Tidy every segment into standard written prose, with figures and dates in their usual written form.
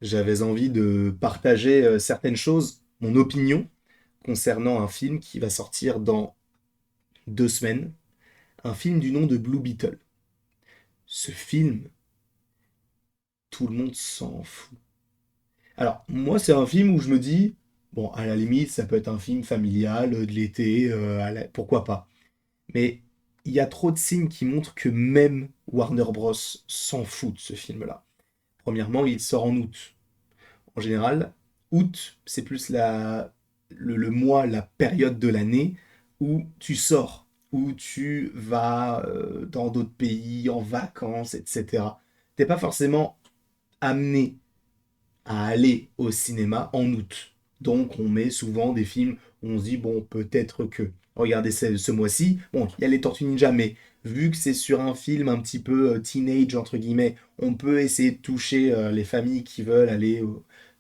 J'avais envie de partager certaines choses, mon opinion concernant un film qui va sortir dans 2 semaines, un film du nom de Blue Beetle. Ce film, tout le monde s'en fout. Alors, moi, c'est un film où je me dis, bon, à la limite, ça peut être un film familial de l'été, pourquoi pas. Mais il y a trop de signes qui montrent que même Warner Bros. S'en fout de ce film-là. Premièrement, il sort en août. En général, août, c'est plus le mois, la période de l'année où tu sors, où tu vas dans d'autres pays, en vacances, etc. T'es pas forcément amené à aller au cinéma en août. Donc on met souvent des films où on se dit, bon, peut-être que. Regardez ce mois-ci, bon, il y a les Tortues Ninja, mais vu que c'est sur un film un petit peu teenage, entre guillemets, on peut essayer de toucher les familles qui veulent aller,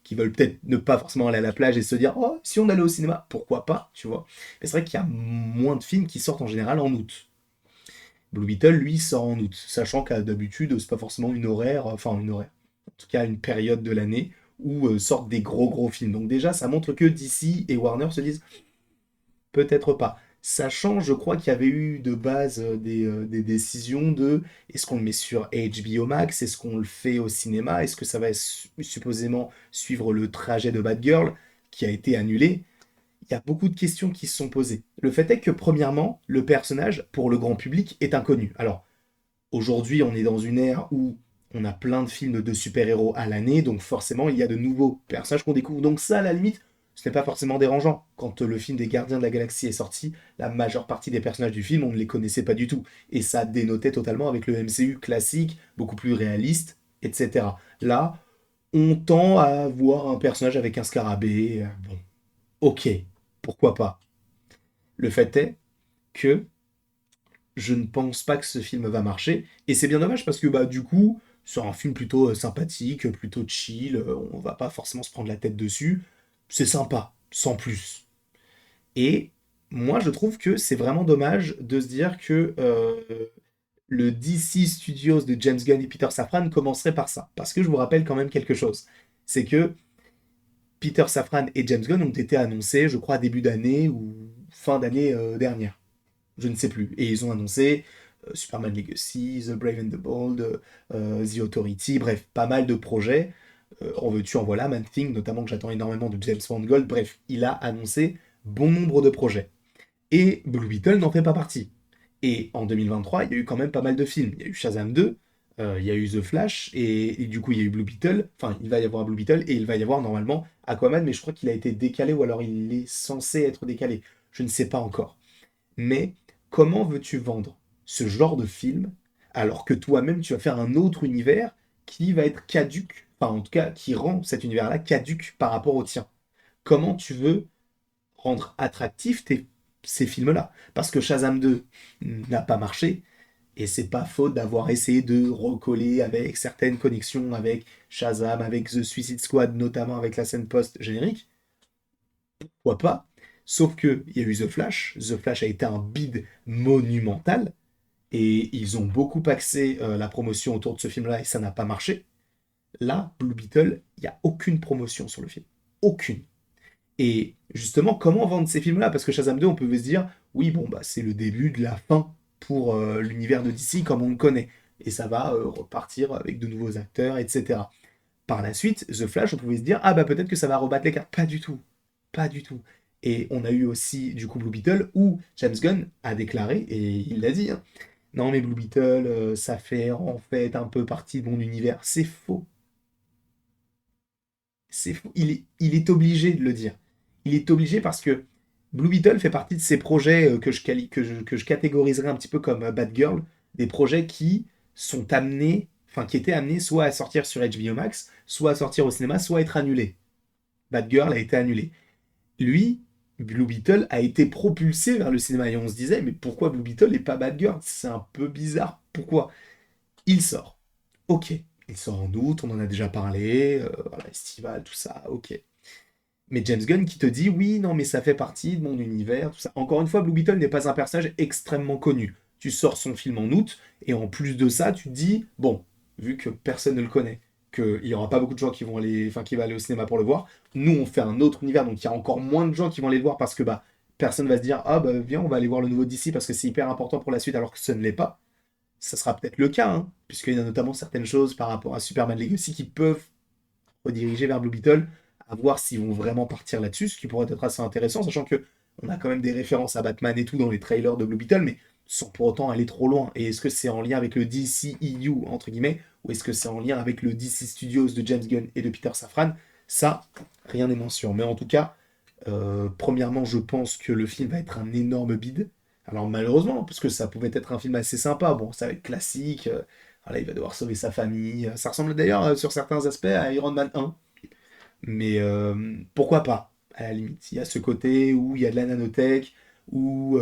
qui veulent peut-être ne pas forcément aller à la plage et se dire, oh, si on allait au cinéma, pourquoi pas, tu vois. Mais c'est vrai qu'il y a moins de films qui sortent en général en août. Blue Beetle, lui, sort en août, sachant qu'à d'habitude, c'est pas forcément une horaire, enfin une horaire, en tout cas une période de l'année où sortent des gros films. Donc déjà, ça montre que DC et Warner se disent peut-être pas. Sachant, je crois qu'il y avait eu de base des décisions de est-ce qu'on le met sur HBO Max, est-ce qu'on le fait au cinéma, est-ce que ça va supposément suivre le trajet de Batgirl qui a été annulé. Il y a beaucoup de questions qui se sont posées. Le fait est que, premièrement, le personnage, pour le grand public, est inconnu. Alors, aujourd'hui, on est dans une ère où on a plein de films de super-héros à l'année, donc forcément, il y a de nouveaux personnages qu'on découvre. Donc ça, à la limite, ce n'est pas forcément dérangeant. Quand le film des Gardiens de la Galaxie est sorti, la majeure partie des personnages du film, on ne les connaissait pas du tout. Et ça dénotait totalement avec le MCU classique, beaucoup plus réaliste, etc. Là, on tend à voir un personnage avec un scarabée. Bon, ok, pourquoi pas. Le fait est que je ne pense pas que ce film va marcher. Et c'est bien dommage parce que bah du coup, sur un film plutôt sympathique, plutôt chill, on va pas forcément se prendre la tête dessus. C'est sympa, sans plus. Et moi, je trouve que c'est vraiment dommage de se dire que le DC Studios de James Gunn et Peter Safran commencerait par ça. Parce que je vous rappelle quand même quelque chose. C'est que Peter Safran et James Gunn ont été annoncés, je crois, début d'année ou fin d'année dernière. Je ne sais plus. Et ils ont annoncé Superman Legacy, The Brave and the Bold, The Authority, bref, pas mal de projets. En veux-tu, en voilà, Man Thing, notamment que j'attends énormément de James Mangold. Bref, il a annoncé bon nombre de projets. Et Blue Beetle n'en fait pas partie. Et en 2023, il y a eu quand même pas mal de films. Il y a eu Shazam 2, il y a eu The Flash, et du coup, il y a eu Blue Beetle. Enfin, il va y avoir Blue Beetle, et il va y avoir normalement Aquaman, mais je crois qu'il a été décalé, ou alors il est censé être décalé. Je ne sais pas encore. Mais comment veux-tu vendre ce genre de film alors que toi-même tu vas faire un autre univers qui va être caduque, enfin en tout cas qui rend cet univers-là caduque par rapport au tien? Comment tu veux rendre attractifs ces films-là? Parce que Shazam 2 n'a pas marché, et c'est pas faute d'avoir essayé de recoller avec certaines connexions avec Shazam, avec The Suicide Squad, notamment avec la scène post-générique, pourquoi pas? Sauf que il y a eu The Flash. The Flash a été un bide monumental et ils ont beaucoup axé la promotion autour de ce film-là et ça n'a pas marché. Là, Blue Beetle, il n'y a aucune promotion sur le film. Aucune. Et justement, comment vendre ces films-là? Parce que Shazam 2, on peut se dire, oui, bon, bah, c'est le début de la fin pour l'univers de DC comme on le connaît. Et ça va repartir avec de nouveaux acteurs, etc. Par la suite, The Flash, on pouvait se dire, ah bah peut-être que ça va rebattre les cartes. Pas du tout. Pas du tout. Et on a eu aussi, du coup, Blue Beetle, où James Gunn a déclaré, et il l'a dit, hein, non mais Blue Beetle, ça fait en fait un peu partie de mon univers. C'est faux. C'est faux. Il est obligé de le dire. Il est obligé parce que Blue Beetle fait partie de ces projets que je catégoriserais un petit peu comme Bad Girl, des projets qui sont amenés, enfin qui étaient amenés soit à sortir sur HBO Max, soit à sortir au cinéma, soit à être annulés. Bad Girl a été annulé. Lui, Blue Beetle a été propulsé vers le cinéma et on se disait mais pourquoi Blue Beetle et pas Bad Girl? C'est un peu bizarre. Pourquoi? Il sort. Ok. Il sort en août, on en a déjà parlé, voilà, estival, tout ça, ok. Mais James Gunn qui te dit oui, non, mais ça fait partie de mon univers, tout ça. Encore une fois, Blue Beetle n'est pas un personnage extrêmement connu. Tu sors son film en août, et en plus de ça, tu te dis, bon, vu que personne ne le connaît, qu'il n'y aura pas beaucoup de gens qui vont aller, enfin, qui vont aller au cinéma pour le voir. Nous, on fait un autre univers, donc il y a encore moins de gens qui vont aller le voir parce que bah, personne va se dire, ah bah viens, on va aller voir le nouveau DC parce que c'est hyper important pour la suite, alors que ce ne l'est pas. Ça sera peut-être le cas, hein, puisqu'il y a notamment certaines choses par rapport à Superman Legacy qui peuvent rediriger vers Blue Beetle, à voir s'ils vont vraiment partir là-dessus, ce qui pourrait être assez intéressant, sachant que on a quand même des références à Batman et tout dans les trailers de Blue Beetle, mais sans pour autant aller trop loin. Et est-ce que c'est en lien avec le DCEU, entre guillemets, ou est-ce que c'est en lien avec le DC Studios de James Gunn et de Peter Safran? Ça, rien n'est moins sûr. Mais en tout cas, premièrement, je pense que le film va être un énorme bide. Alors malheureusement, parce que ça pouvait être un film assez sympa, bon, ça va être classique, voilà, il va devoir sauver sa famille. Ça ressemble d'ailleurs sur certains aspects à Iron Man 1. Mais pourquoi pas, à la limite. Il y a ce côté où il y a de la nanotech, où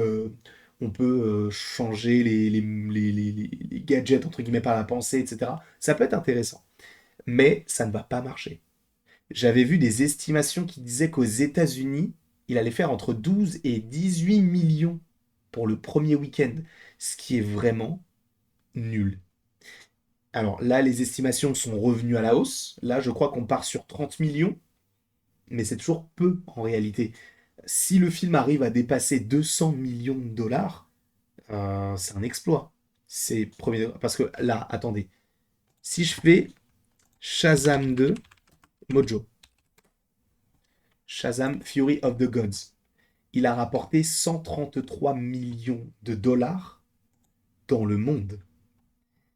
on peut changer les gadgets, entre guillemets, par la pensée, etc. Ça peut être intéressant. Mais ça ne va pas marcher. J'avais vu des estimations qui disaient qu'aux États-Unis, il allait faire entre 12 et 18 millions pour le premier week-end, ce qui est vraiment nul. Alors là, les estimations sont revenues à la hausse. Là, je crois qu'on part sur 30 millions, mais c'est toujours peu en réalité. Si le film arrive à dépasser 200 millions de dollars, c'est un exploit. C'est premier. Parce que là, attendez. Si je fais Shazam 2, Mojo, Shazam Fury of the Gods, il a rapporté 133 millions de dollars dans le monde,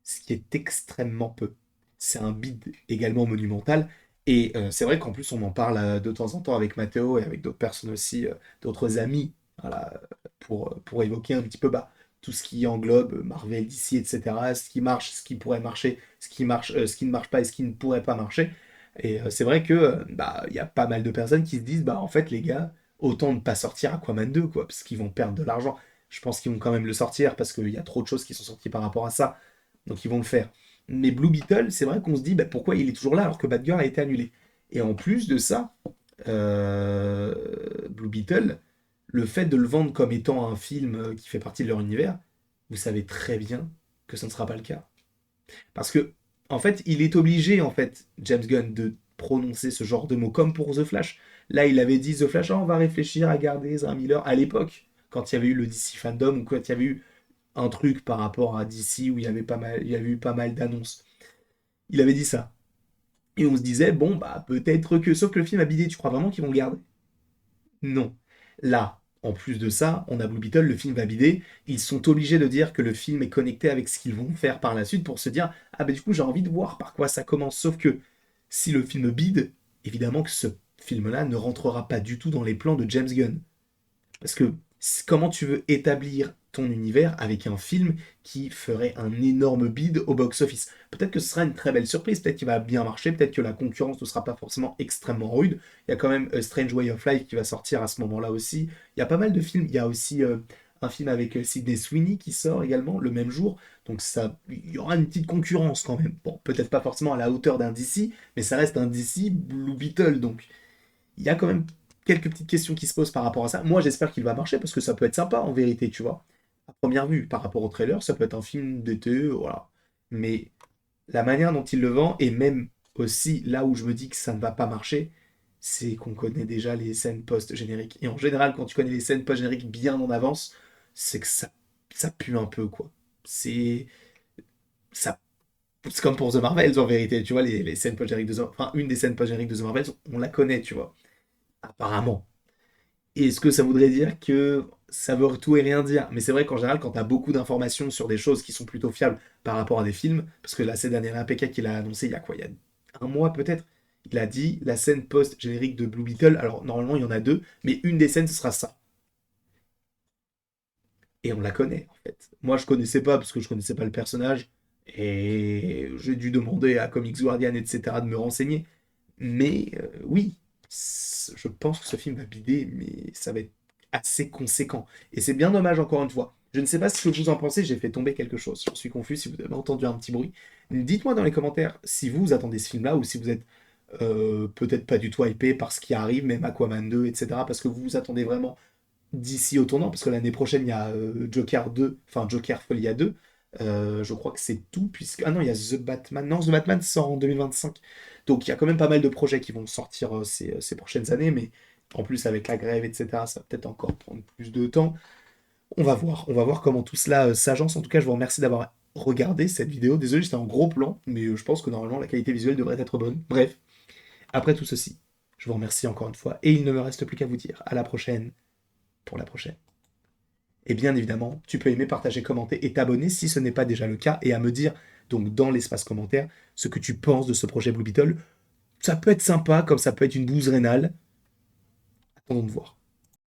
ce qui est extrêmement peu. C'est un bid également monumental. Et c'est vrai qu'en plus, on en parle de temps en temps avec Matteo et avec d'autres personnes aussi, d'autres amis, voilà, pour évoquer un petit peu bah, tout ce qui englobe Marvel, DC, etc. Ce qui marche, ce qui pourrait marcher, ce qui marche, ce qui ne marche pas et ce qui ne pourrait pas marcher. Et c'est vrai que bah, il y a pas mal de personnes qui se disent, bah en fait les gars, autant ne pas sortir Aquaman 2, quoi, parce qu'ils vont perdre de l'argent. Je pense qu'ils vont quand même le sortir parce qu'il y a trop de choses qui sont sorties par rapport à ça. Donc ils vont le faire. Mais Blue Beetle, c'est vrai qu'on se dit bah, pourquoi il est toujours là alors que Bad Girl a été annulé. Et en plus de ça, Blue Beetle, le fait de le vendre comme étant un film qui fait partie de leur univers, vous savez très bien que ce ne sera pas le cas. Parce que, en fait, il est obligé, en fait, James Gunn, de prononcer ce genre de mots, comme pour The Flash. Là, il avait dit The Flash, ah, on va réfléchir à garder Ezra Miller à l'époque, quand il y avait eu le DC Fandom, ou quand il y avait eu un truc par rapport à DC où il y avait eu pas mal d'annonces. Il avait dit ça. Et on se disait, bon, bah, peut-être que, sauf que le film a bidé, tu crois vraiment qu'ils vont le garder? Non. Là, en plus de ça, on a Blue Beetle, le film va bider. Ils sont obligés de dire que le film est connecté avec ce qu'ils vont faire par la suite pour se dire ah ben du coup j'ai envie de voir par quoi ça commence. Sauf que si le film bide, évidemment que ce film-là ne rentrera pas du tout dans les plans de James Gunn. Parce que comment tu veux établir ton univers avec un film qui ferait un énorme bid au box-office? Peut-être que ce sera une très belle surprise, peut-être qu'il va bien marcher, peut-être que la concurrence ne sera pas forcément extrêmement rude. Il y a quand même A Strange Way of Life qui va sortir à ce moment-là aussi. Il y a pas mal de films. Il y a aussi un film avec Sydney Sweeney qui sort également le même jour. Donc ça, il y aura une petite concurrence quand même. Bon, peut-être pas forcément à la hauteur d'un DC, mais ça reste un DC Blue Beetle. Donc il y a quand même quelques petites questions qui se posent par rapport à ça. Moi, j'espère qu'il va marcher parce que ça peut être sympa en vérité, tu vois. À première vue, par rapport au trailer, ça peut être un film d'été, voilà. Mais la manière dont il le vend, et même aussi là où je me dis que ça ne va pas marcher, c'est qu'on connaît déjà les scènes post-génériques. Et en général, quand tu connais les scènes post-génériques bien en avance, c'est que ça pue un peu, quoi. C'est ça, c'est comme pour The Marvels en vérité, tu vois, les scènes post-génériques enfin, une des scènes post-génériques de The Marvels, on la connaît, tu vois, apparemment. Et est-ce que ça voudrait dire que ça veut tout et rien dire? Mais c'est vrai qu'en général, quand tu as beaucoup d'informations sur des choses qui sont plutôt fiables par rapport à des films, parce que là, cette dernière APK qu'il a annoncé il y a quoi? Il y a un mois peut-être, il a dit la scène post-générique de Blue Beetle. Alors normalement, il y en a deux, mais une des scènes, ce sera ça. Et on la connaît, en fait. Moi, je connaissais pas, parce que je connaissais pas le personnage, et j'ai dû demander à Comics Guardian, etc., de me renseigner. Mais oui, je pense que ce film va bider, mais ça va être assez conséquent. Et c'est bien dommage, encore une fois. Je ne sais pas ce que vous en pensez, j'ai fait tomber quelque chose. Je suis confus si vous avez entendu un petit bruit. Dites-moi dans les commentaires si vous attendez ce film-là ou si vous êtes peut-être pas du tout hypé par ce qui arrive, même Aquaman 2, etc. Parce que vous vous attendez vraiment d'ici au tournant, parce que l'année prochaine, il y a Joker 2, enfin Joker Folia 2. Je crois que c'est tout, puisque... Ah non, il y a The Batman. Non, The Batman sort en 2025. Donc il y a quand même pas mal de projets qui vont sortir ces prochaines années, mais en plus avec la grève, etc., ça va peut-être encore prendre plus de temps. On va voir comment tout cela s'agence. En tout cas, je vous remercie d'avoir regardé cette vidéo. Désolé, c'était en gros plan, mais je pense que normalement la qualité visuelle devrait être bonne. Bref, après tout ceci, je vous remercie encore une fois, et il ne me reste plus qu'à vous dire à la prochaine pour la prochaine. Et bien évidemment, tu peux aimer, partager, commenter et t'abonner si ce n'est pas déjà le cas, et à me dire, donc dans l'espace commentaire, ce que tu penses de ce projet Blue Beetle. Ça peut être sympa, comme ça peut être une bouse rénale. Attendons de voir.